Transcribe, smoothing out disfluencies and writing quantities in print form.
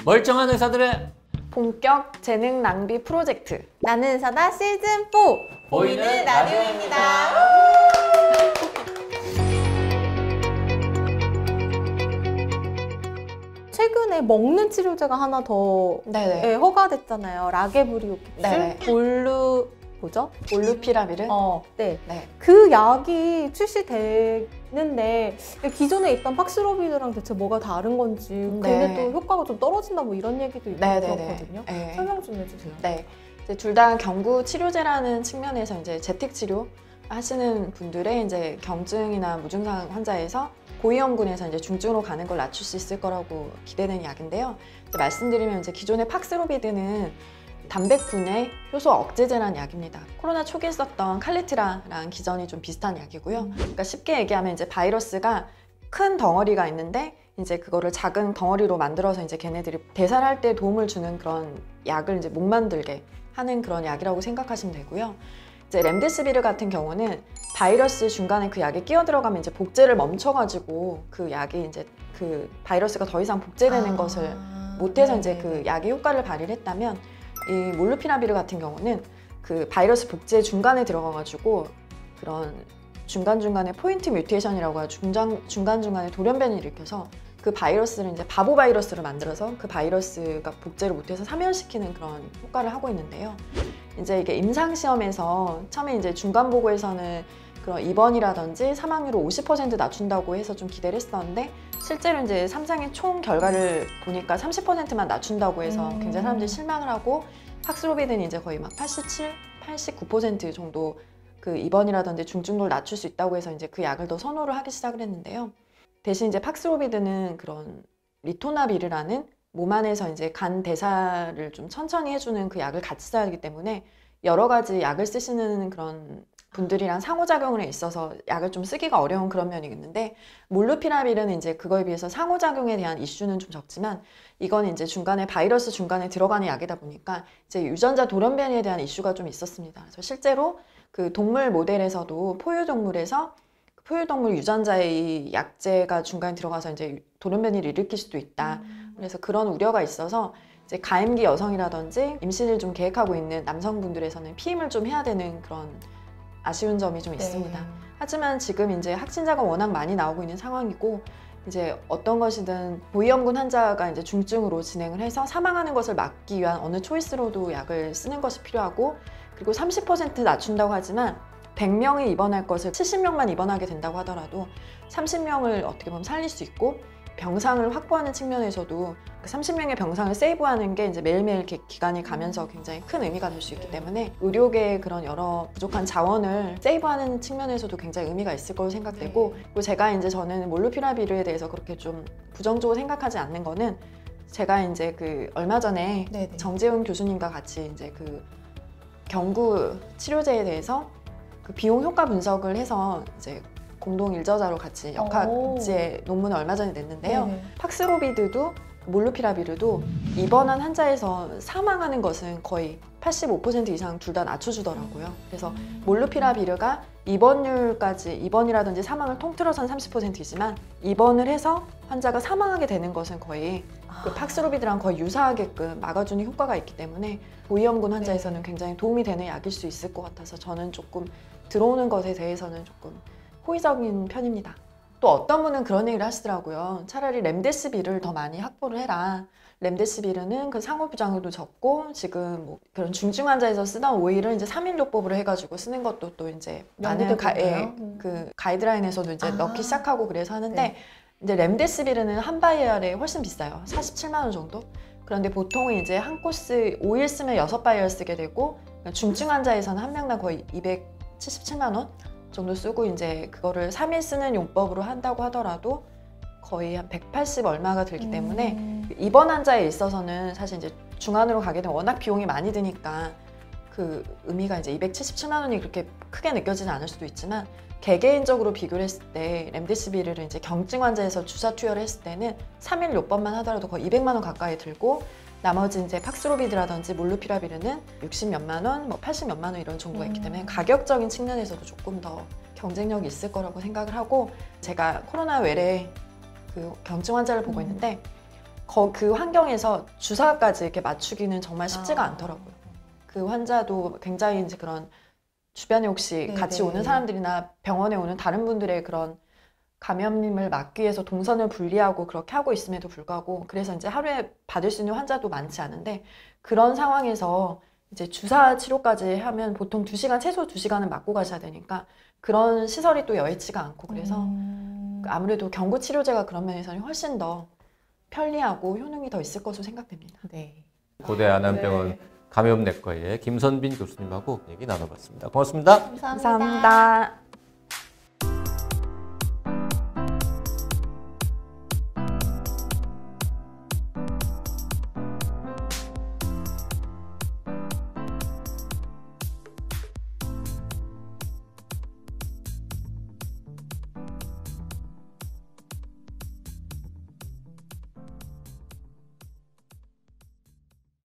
멀쩡한 의사들의 본격 재능 낭비 프로젝트 나는 의사다 시즌 4 보이는 라디오입니다. 최근에 먹는 치료제가 하나 더 네네. 허가됐잖아요. 라게브리오캡슐, 네네. 뭐죠? 몰루피라비르. 네. 네. 그 약이 출시되는데 기존에 있던 팍스로비드랑 대체 뭐가 다른 건지 근데 네. 또 효과가 좀 떨어진다 뭐 이런 얘기도 있고 네네네. 그렇거든요. 네. 설명 좀 해주세요. 네. 둘 다 경구 치료제라는 측면에서 이제 재택 치료 하시는 분들의 이제 경증이나 무증상 환자에서 고위험군에서 이제 중증으로 가는 걸 낮출 수 있을 거라고 기대되는 약인데요. 이제 말씀드리면 이제 기존의 팍스로비드는 단백분해 효소 억제제라는 약입니다. 코로나 초기에 썼던 칼리트라랑 기전이 좀 비슷한 약이고요. 그러니까 쉽게 얘기하면 이제 바이러스가 큰 덩어리가 있는데 이제 그거를 작은 덩어리로 만들어서 이제 걔네들이 대사를 할 때 도움을 주는 그런 약을 이제 못 만들게 하는 그런 약이라고 생각하시면 되고요. 이제 렘데시비르 같은 경우는 바이러스 중간에 그 약이 끼어 들어가면 이제 복제를 멈춰가지고 그 약이 이제 그 바이러스가 더 이상 복제되는 것을 못해서 이제 그 약의 효과를 발휘를 했다면 이 몰루피라비르 같은 경우는 그 바이러스 복제 중간에 들어가가지고 그런 중간중간에 포인트 뮤테이션이라고 하죠. 중간중간에 돌연변이를 일으켜서 그 바이러스를 이제 바보 바이러스를 만들어서 그 바이러스가 복제를 못해서 사멸시키는 그런 효과를 하고 있는데요. 이제 이게 임상시험에서 처음에 이제 중간 보고에서는 그런 입원이라든지 사망률을 50% 낮춘다고 해서 좀 기대를 했었는데 실제로 이제 3상의 총 결과를 보니까 30%만 낮춘다고 해서 굉장히 사람들이 실망을 하고 팍스로비드는 이제 거의 막 87, 89% 정도 그 입원이라든지 중증도를 낮출 수 있다고 해서 이제 그 약을 더 선호를 하기 시작을 했는데요. 대신 이제 팍스로비드는 그런 리토나비르라는 몸 안에서 이제 간 대사를 좀 천천히 해주는 그 약을 같이 써야 하기 때문에 여러 가지 약을 쓰시는 그런 분들이랑 상호작용에 있어서 약을 좀 쓰기가 어려운 그런 면이 있는데 몰루피라비르는 이제 그거에 비해서 상호작용에 대한 이슈는 좀 적지만 이건 이제 중간에 바이러스 중간에 들어가는 약이다 보니까 이제 유전자 돌연변이에 대한 이슈가 좀 있었습니다. 그래서 실제로 그 동물 모델에서도 포유동물에서 포유동물 유전자의 이 약제가 중간에 들어가서 이제 돌연변이를 일으킬 수도 있다. 그래서 그런 우려가 있어서 이제 가임기 여성이라든지 임신을 좀 계획하고 있는 남성분들에서는 피임을 좀 해야 되는 그런 아쉬운 점이 좀 있습니다. 하지만 지금 이제 확진자가 워낙 많이 나오고 있는 상황이고 이제 어떤 것이든 고위험군 환자가 이제 중증으로 진행을 해서 사망하는 것을 막기 위한 어느 초이스로도 약을 쓰는 것이 필요하고 그리고 30% 낮춘다고 하지만 100명이 입원할 것을 70명만 입원하게 된다고 하더라도 30명을 어떻게 보면 살릴 수 있고 병상을 확보하는 측면에서도 30명의 병상을 세이브하는 게 이제 매일매일 기간이 가면서 굉장히 큰 의미가 될 수 있기 때문에 의료계의 그런 여러 부족한 자원을 세이브하는 측면에서도 굉장히 의미가 있을 거로 생각되고 그리고 제가 이제 저는 몰루피라비르에 대해서 그렇게 좀 부정적으로 생각하지 않는 거는 제가 이제 그 얼마 전에 정재훈 교수님과 같이 이제 그 경구 치료제에 대해서 그 비용 효과 분석을 해서 이제 공동 일저자로 같이 역학지에 논문을 얼마 전에 냈는데요. 팍스로비드도 몰루피라비르도 입원한 환자에서 사망하는 것은 거의 85% 이상 둘 다 낮춰주더라고요. 그래서 몰루피라비르가 입원이라든지 사망을 통틀어서는 30%이지만 입원을 해서 환자가 사망하게 되는 것은 거의 그 팍스로비드랑 거의 유사하게끔 막아주는 효과가 있기 때문에 고위험군 환자에서는 굉장히 도움이 되는 약일 수 있을 것 같아서 저는 조금 들어오는 것에 대해서는 조금 호의적인 편입니다. 또 어떤 분은 그런 얘기를 하시더라고요. 차라리 렘데시비르를 더 많이 확보를 해라. 렘데시비르는 그 상호부작용도 적고 지금 뭐 그런 중증 환자에서 쓰던 오일을 이제 3일요법으로 해가지고 쓰는 것도 또 이제 많은 그 가이드라인에서도 이제 넣기 시작하고 그래서 하는데 이제 렘데시비르는 한 바이얼에 훨씬 비싸요. 47만 원 정도. 그런데 보통은 이제 한 코스 5일 쓰면 6바이얼 쓰게 되고 중증 환자에서는 한 명당 거의 277만 원 정도 쓰고 이제 그거를 3일 쓰는 용법으로 한다고 하더라도 거의 한 180 얼마가 들기 때문에 입원 환자에 있어서는 사실 이제 중환으로 가게 되면 워낙 비용이 많이 드니까 그 의미가 이제 277만 원이 그렇게 크게 느껴지지 않을 수도 있지만 개개인적으로 비교를 했을 때 렘데시비르를 이제 경증 환자에서 주사 투여를 했을 때는 3일 요법만 하더라도 거의 200만 원 가까이 들고 나머지 이제 팍스로비드라든지 몰루피라비르는 60몇만 원, 뭐 80몇만 원 이런 정도가 있기 때문에 가격적인 측면에서도 조금 더 경쟁력이 있을 거라고 생각을 하고 제가 코로나 외래 그 경증 환자를 보고 있는데 그 환경에서 주사까지 이렇게 맞추기는 정말 쉽지가 아. 않더라고요. 그 환자도 굉장히 이제 그런 주변에 혹시 네, 같이 네. 오는 사람들이나 병원에 오는 다른 분들의 그런 감염림을 막기 위해서 동선을 분리하고 그렇게 하고 있음에도 불구하고 그래서 이제 하루에 받을 수 있는 환자도 많지 않은데 그런 상황에서 이제 주사 치료까지 하면 보통 2시간, 최소 2시간은 맞고 가셔야 되니까 그런 시설이 또 여의치가 않고 그래서 아무래도 경구 치료제가 그런 면에서는 훨씬 더 편리하고 효능이 더 있을 것으로 생각됩니다. 네. 고대 안암병원 감염내과의 김선빈 교수님하고 얘기 나눠봤습니다. 고맙습니다. 감사합니다. 감사합니다.